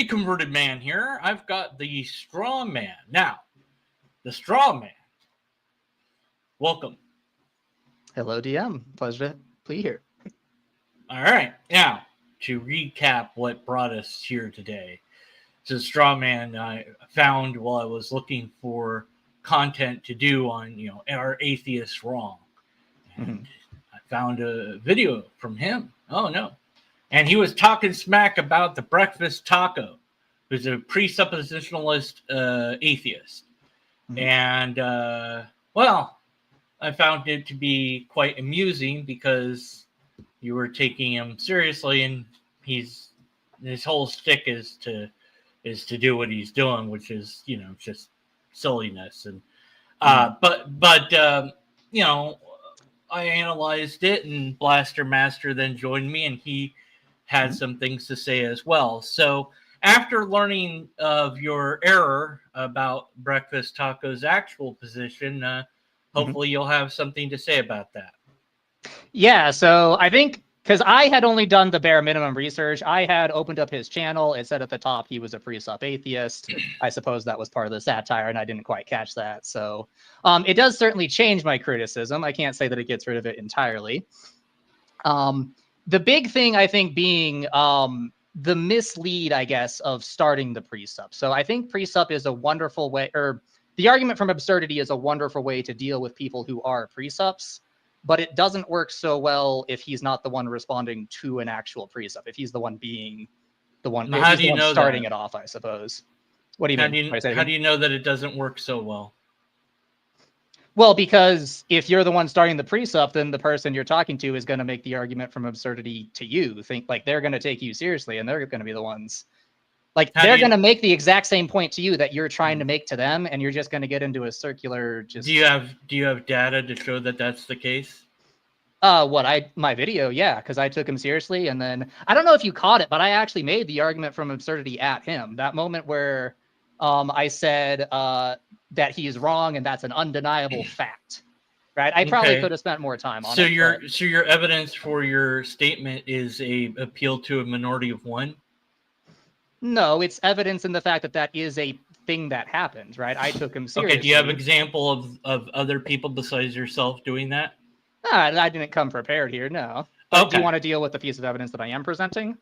Deconverted Man here. I've got the Strawman. Now, the Strawman. Welcome. Hello, DM. Pleasure to be here. All right. Now, to recap what brought us here today. So, Strawman, I found while I was looking for content to do on, are atheists wrong? And I found a video from him. Oh, no. And he was talking smack about the breakfast taco, who's a presuppositionalist atheist. And, well, I found it to be quite amusing because you were taking him seriously, and his whole shtick is to do what he's doing, which is, just silliness. And but I analyzed it, and Blastermaster then joined me, and he had some things to say as well. So after learning of your error about breakfast taco's actual position, hopefully you'll have something to say about that. Yeah, so I think because I had only done the bare minimum research, I had opened up his channel. It said at the top he was a presup atheist. I suppose that was part of the satire, and I didn't quite catch that. So it does certainly change my criticism. I can't say that it gets rid of it entirely. The big thing, I think, being the mislead, I guess, of starting the presup. So I think presup is a wonderful way, or the argument from absurdity is a wonderful way to deal with people who are presups, but it doesn't work so well if he's not the one responding to an actual presup, if he's the one being the one, now, how do you know starting it off, I suppose. What do you mean? How do you know that it doesn't work so well? Well, because if you're the one starting the presup, then the person you're talking to is going to make the argument from absurdity to you. Think like they're going to take you seriously, and they're going to be the ones. Like they're going to make the exact same point to you that you're trying to make to them, and you're just going to get into a circular. Just do you have data to show that that's the case? My video, yeah, because I took him seriously, and then I don't know if you caught it, but I actually made the argument from absurdity at him. That moment where I said that he's wrong and that's an undeniable fact, right? I probably could have spent more time on it. So your evidence for your statement is a appeal to a minority of one? No, it's evidence in the fact that that is a thing that happened, right? I took him seriously. Okay, do you have an example of other people besides yourself doing that? I didn't come prepared here, no. But do you want to deal with the piece of evidence that I am presenting?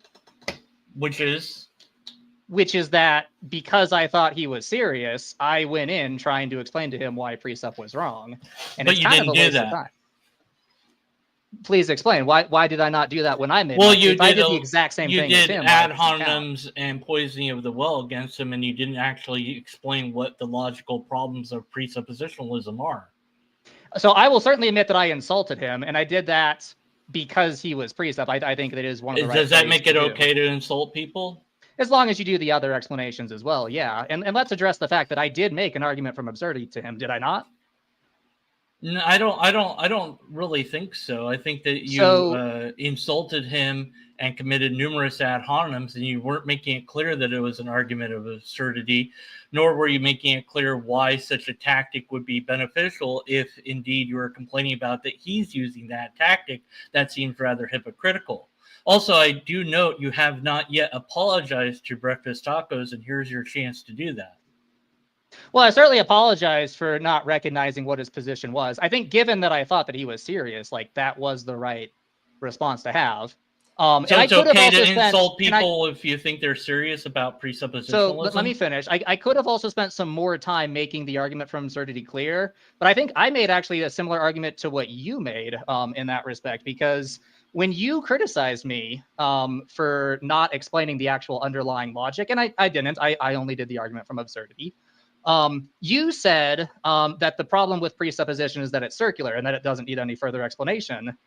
Which is that because I thought he was serious, I went in trying to explain to him why presup was wrong. And but you didn't do that. Please explain. Why did I not do that when I made I did the exact same thing as him? You did ad hominems and poisoning of the well against him, and you didn't actually explain what the logical problems of presuppositionalism are. So I will certainly admit that I insulted him, and I did that because he was presup. I think that is one of the right Does that make it okay to insult people? As long as you do the other explanations as well, yeah. And let's address the fact that I did make an argument from absurdity to him, did I not? No, I don't really think so. I think that you insulted him and committed numerous ad hominems, and you weren't making it clear that it was an argument of absurdity, nor were you making it clear why such a tactic would be beneficial if indeed you were complaining about that he's using that tactic. That seems rather hypocritical. Also, I do note you have not yet apologized to Breakfast Tacos, and here's your chance to do that. Well, I certainly apologize for not recognizing what his position was. I think given that I thought that he was serious, like that was the right response to have. So it's okay to insult people if you think they're serious about presuppositionalism? So let me finish. I could have also spent some more time making the argument from absurdity clear, but I think I made actually a similar argument to what you made in that respect, because when you criticized me for not explaining the actual underlying logic, and I didn't, I only did the argument from absurdity. You said that the problem with presupposition is that it's circular and that it doesn't need any further explanation.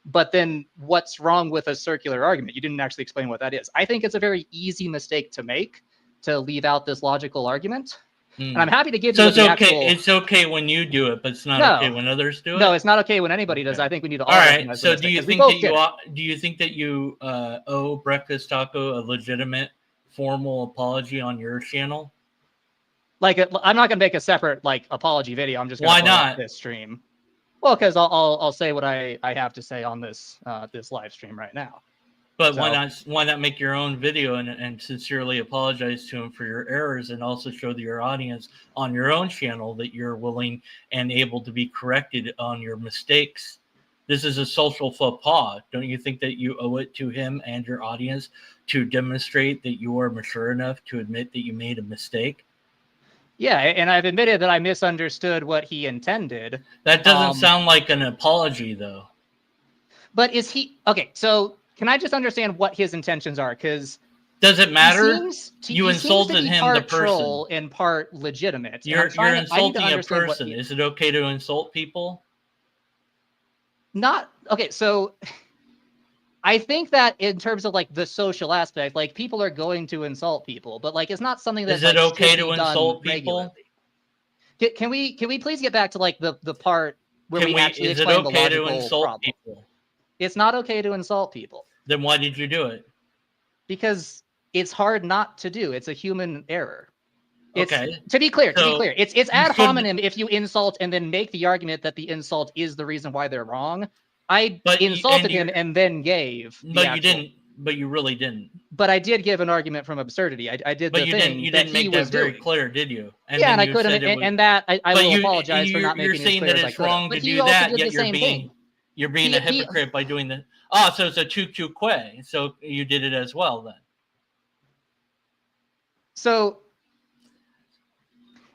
But then what's wrong with a circular argument? You didn't actually explain what that is. I think it's a very easy mistake to make, to leave out this logical argument. And I'm happy to give you the actual... It's okay when you do it, but it's not okay when others do it? No, it's not okay when anybody does. I think we need to all right, so do you think that you owe Breakfast Taco a legitimate formal apology on your channel? Like, I'm not going to make a separate apology video. I'm just going to put it on this stream. Well, because I'll say what I have to say on this this live stream right now. But why not make your own video and sincerely apologize to him for your errors, and also show to your audience on your own channel that you're willing and able to be corrected on your mistakes? This is a social faux pas. Don't you think that you owe it to him and your audience to demonstrate that you are mature enough to admit that you made a mistake? Yeah, and I've admitted that I misunderstood what he intended. That doesn't sound like an apology, though. But is he okay? So can I just understand what his intentions are? Because does it matter? You insulted him, part the person, troll and part legitimate. You're insulting a person. Is it okay to insult people? Not okay. So I think that in terms of like the social aspect, like people are going to insult people, but like it's not something that is it okay to insult people? Can we please get back to like the part where we actually is it explain okay the logical to insult problem? People? It's not okay to insult people. Then why did you do it? Because it's hard not to do. It's a human error. Okay. To be clear, it's ad hominem if you insult and then make the argument that the insult is the reason why they're wrong. I insulted him and then gave. But you really didn't. But I did give an argument from absurdity. I did. But you didn't make that very clear, did you? And yeah, and I couldn't. And that I will apologize for not making it clear. You're saying that it's wrong to do that, yet you're being a hypocrite by doing that. Oh, so it's a tu que. So you did it as well then. So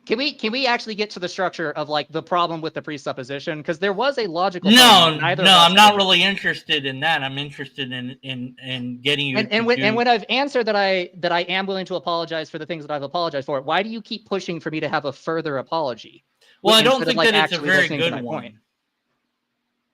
can we actually get to the structure of like the problem with the presupposition? Because there was a logical problem. No, I'm not really interested in that. I'm interested in getting you. And when I've answered that I am willing to apologize for the things that I've apologized for, why do you keep pushing for me to have a further apology? Well, I don't think that it's a very good one.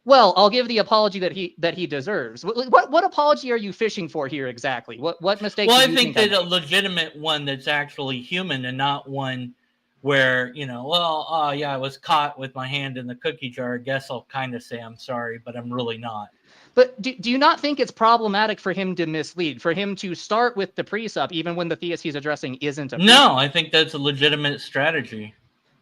Well, I'll give the apology that he deserves. What apology are you fishing for here exactly? What mistake? Well, I think that a legitimate one that's actually human and not one where, I was caught with my hand in the cookie jar. I guess I'll kind of say I'm sorry, but I'm really not. But do you not think it's problematic for him to mislead, for him to start with the presup even when the theist he's addressing isn't a presup? No, I think that's a legitimate strategy.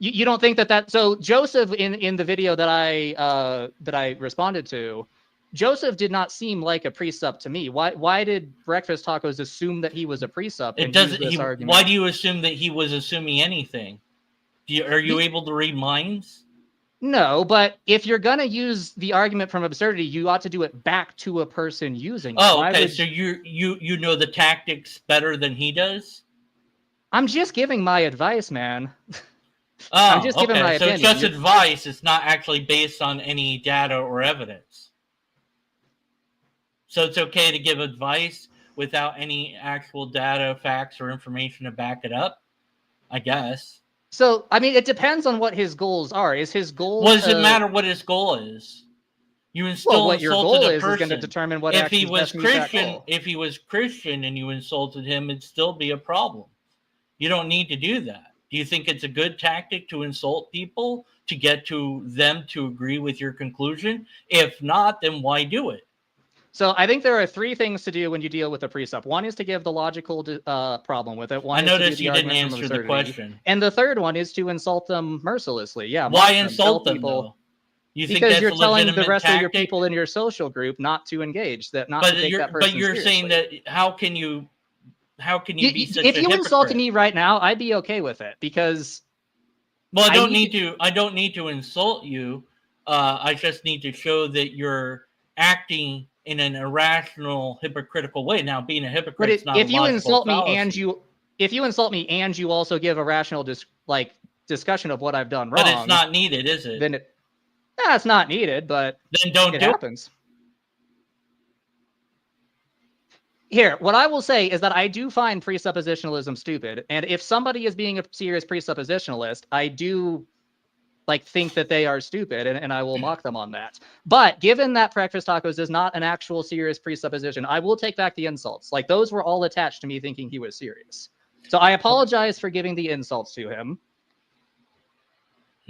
You don't think that so Joseph in the video that I responded to, Joseph did not seem like a presup to me. Why did Breakfast Tacos assume that he was a presup? It doesn't. Why do you assume that he was assuming anything? Are you able to read minds? No, but if you're gonna use the argument from absurdity, you ought to do it back to a person using it. Oh, okay. So you know the tactics better than he does? I'm just giving my advice, man. Oh, I'm just giving my opinion. So it's just advice. It's not actually based on any data or evidence. So it's okay to give advice without any actual data, facts, or information to back it up, I guess. So, I mean, it depends on what his goals are. Is his goal... Well, does it matter what his goal is? You still what your goal is going to determine what if he was Christian. If he was Christian and you insulted him, it'd still be a problem. You don't need to do that. Do you think it's a good tactic to insult people to get to them to agree with your conclusion? If not, then why do it? So I think there are three things to do when you deal with a presup. One is to give the logical problem with it. I noticed you didn't answer the question. And the third one is to insult them mercilessly. Yeah. Why insult them, though? You think because you're telling the rest of your people in your social group not to engage, that not to take that person But you're seriously. Saying that how can you be such a hypocrite? If you insulted me right now, I'd be okay with it because. Well, I don't need to insult you. I just need to show that you're acting in an irrational, hypocritical way. Now, being a hypocrite is not a logical fallacy. If you insult me and you also give a rational discussion of what I've done wrong, but it's not needed, is it? Then it's not needed, but then don't it do happens. Here, what I will say is that I do find presuppositionalism stupid, and if somebody is being a serious presuppositionalist, I do think that they are stupid, and I will mock them on that. But given that Breakfast Tacos is not an actual serious presupposition, I will take back the insults. Those were all attached to me thinking he was serious. So I apologize for giving the insults to him.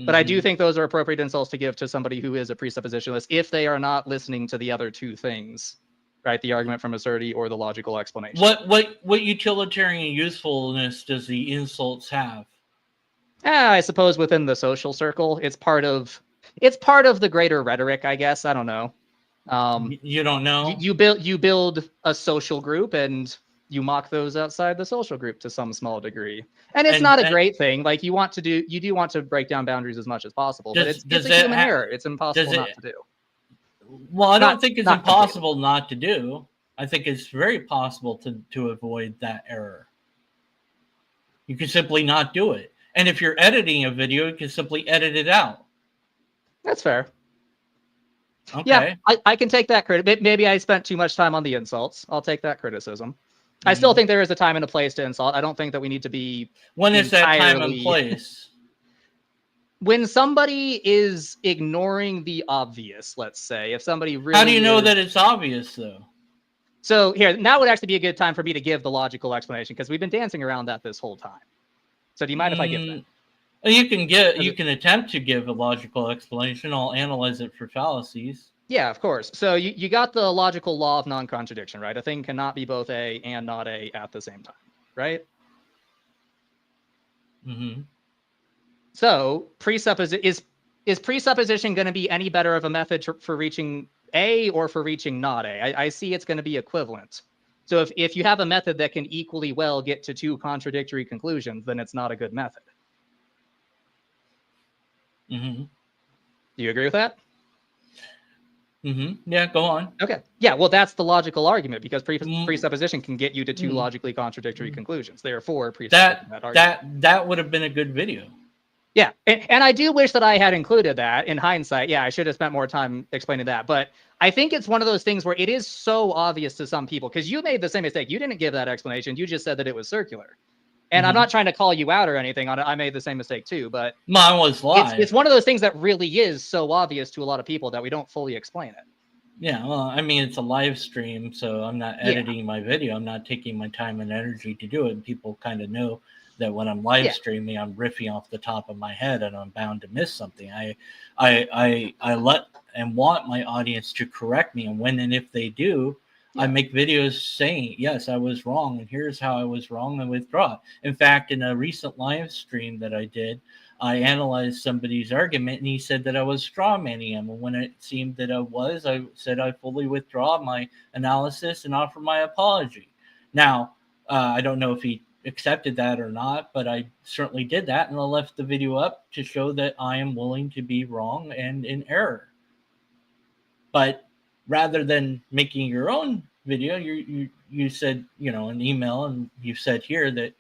But I do think those are appropriate insults to give to somebody who is a presuppositionalist if they are not listening to the other two things, right? The argument from absurdity or the logical explanation. What utilitarian usefulness does the insults have? I suppose within the social circle, it's part of the greater rhetoric, I guess. I don't know. You don't know. You build a social group and you mock those outside the social group to some small degree, and it's not a great thing. Like you do want to break down boundaries as much as possible, but it's a human error. It's impossible not to do. Well, I don't think it's impossible not to do. I think it's very possible to avoid that error. You can simply not do it. And if you're editing a video, you can simply edit it out. That's fair. Okay. Yeah, I can take that credit. Maybe I spent too much time on the insults. I'll take that criticism. Mm-hmm. I still think there is a time and a place to insult. I don't think that we need to be. When is that time and place? When somebody is ignoring the obvious, let's say, if somebody really. How do you know that it's obvious, though? So here, now would actually be a good time for me to give the logical explanation, because we've been dancing around that this whole time. So do you mind if I give that? You can attempt to give a logical explanation. I'll analyze it for fallacies. Yeah, of course. So you got the logical law of non-contradiction, right? A thing cannot be both A and not A at the same time, right? Mm-hmm. So is presupposition going to be any better of a method for reaching A or for reaching not A? I see it's going to be equivalent. So if you have a method that can equally well get to two contradictory conclusions, then it's not a good method. Mm-hmm. Do you agree with that? Mm-hmm. Yeah, go on. Okay. Yeah, well, that's the logical argument, because presupposition can get you to two logically contradictory conclusions. Therefore, that would have been a good video. Yeah, and I do wish that I had included that. In hindsight, yeah, I should have spent more time explaining that. But I think it's one of those things where it is so obvious to some people, because you made the same mistake. You didn't give that explanation. You just said that it was circular. And I'm not trying to call you out or anything on it. I made the same mistake too, but mine was live. It's one of those things that really is so obvious to a lot of people that we don't fully explain it. Yeah, well, I mean, it's a live stream, so I'm not editing my video. I'm not taking my time and energy to do it. And people kind of know that when I'm live streaming, I'm riffing off the top of my head, and I'm bound to miss something. I let and want my audience to correct me, and when and if they do, I make videos saying, yes, I was wrong, and here's how I was wrong, and withdraw. In fact, in a recent live stream that I did, I analyzed somebody's argument, and he said that I was strawmanning him. And when it seemed that I said I fully withdraw my analysis and offer my apology. Now, I don't know if he accepted that or not, but I certainly did that, and I left the video up to show that I am willing to be wrong and in error. But rather than making your own video, you said, an email, and you said here that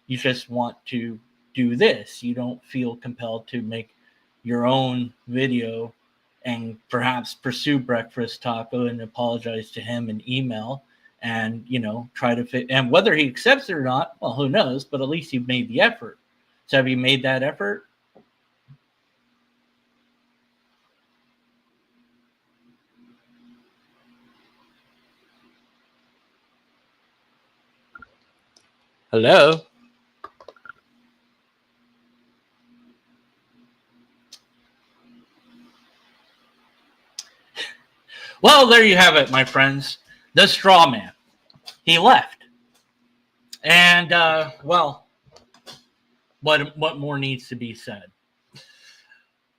you just want to do this. You don't feel compelled to make your own video and perhaps pursue Breakfast Taco and apologize to him in email and, try to fit. And whether he accepts it or not, well, who knows, but at least you've made the effort. So have you made that effort? Hello? Well, there you have it, my friends. The Strawman. He left. And, well, what more needs to be said?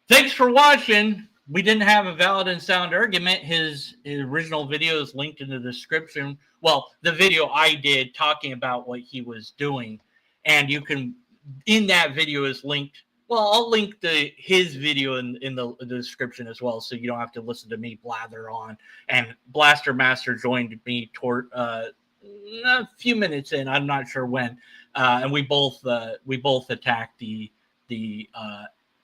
Thanks for watching. We didn't have a valid and sound argument. His original video is linked in the description. Well, the video I did talking about what he was doing. And you can, in that video is linked. Well, I'll link his video in the description as well, so you don't have to listen to me blather on. And Blastermaster joined me toward a few minutes in. I'm not sure when, and we both attacked the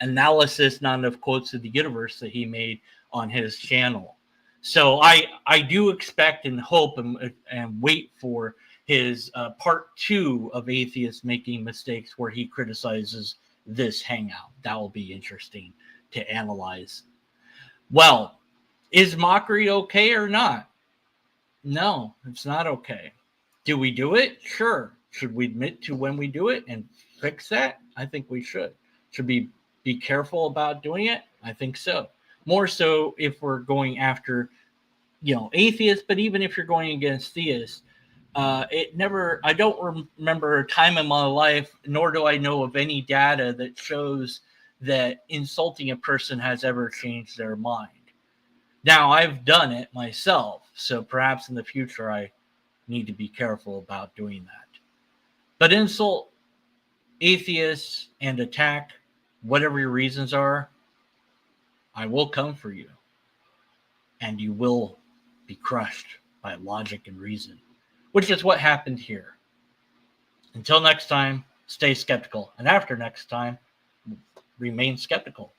analysis, not enough quotes of the universe that he made on his channel. So I do expect and hope and wait for his part 2 of Atheists Making Mistakes, where he criticizes this hangout. That will be interesting to analyze. Well, is mockery okay or not? No, it's not okay. Do we do it? Sure. Should we admit to when we do it and fix that? I think we should. Should we be careful about doing it? I think so. More so if we're going after, atheists, but even if you're going against theists, I don't remember a time in my life, nor do I know of any data that shows that insulting a person has ever changed their mind. Now, I've done it myself, so perhaps in the future I need to be careful about doing that. But insult atheists and attack whatever your reasons are, I will come for you. And you will be crushed by logic and reason, which is what happened here. Until next time, stay skeptical. And after next time, remain skeptical.